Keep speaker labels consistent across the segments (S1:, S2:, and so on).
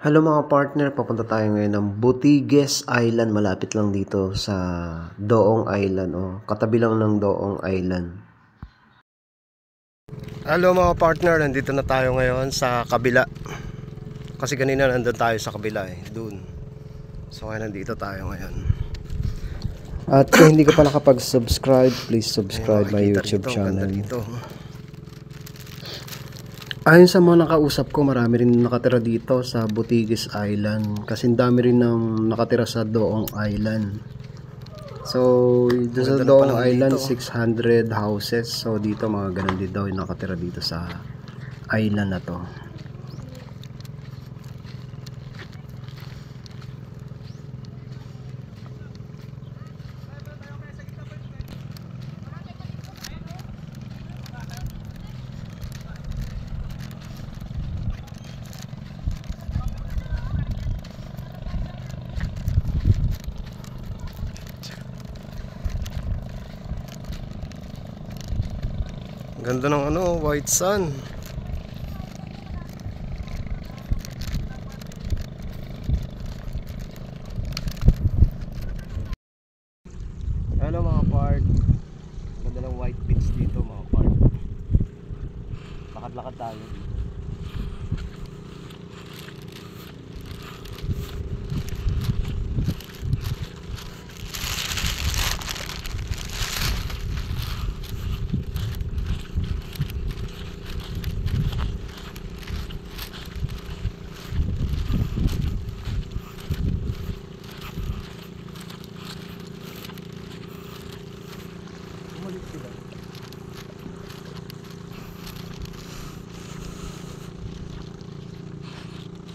S1: Hello mga partner, papunta tayo ngayon ng Butigues Island, malapit lang dito sa Doong Island, katabi lang ng Doong Island. Hello mga partner, nandito na tayo ngayon sa kabila. Kasi kanina nandun tayo sa kabila dun. So ngayon nandito tayo ngayon. At kung hindi ka pa nakapag-subscribe, please subscribe my YouTube channel. Ayon sa mga nakausap ko, marami rin nakatira dito sa Butigues Island. Kasi dami rin nang nakatira sa Doong Island. So, dito sa Doong Island, 600 houses. So, dito mga ganun din daw yung nakatira dito sa island na to. Ganda ng white sun. Hello mga part. Ganda ng white beach dito mga part. Lakad-lakad tayo.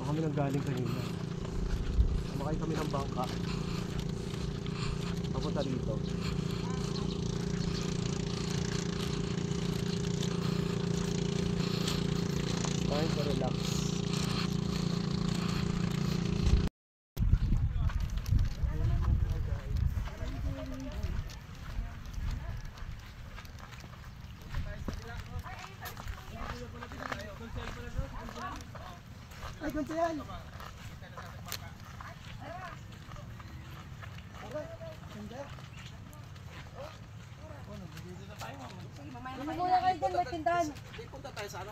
S1: Kami nanggaling kanina. Sumakay kami ng bangka papunta dito. Time to relax. Ay, kunti yan.
S2: Muna kayo dyan, may tindahan.
S3: Punta tayo sa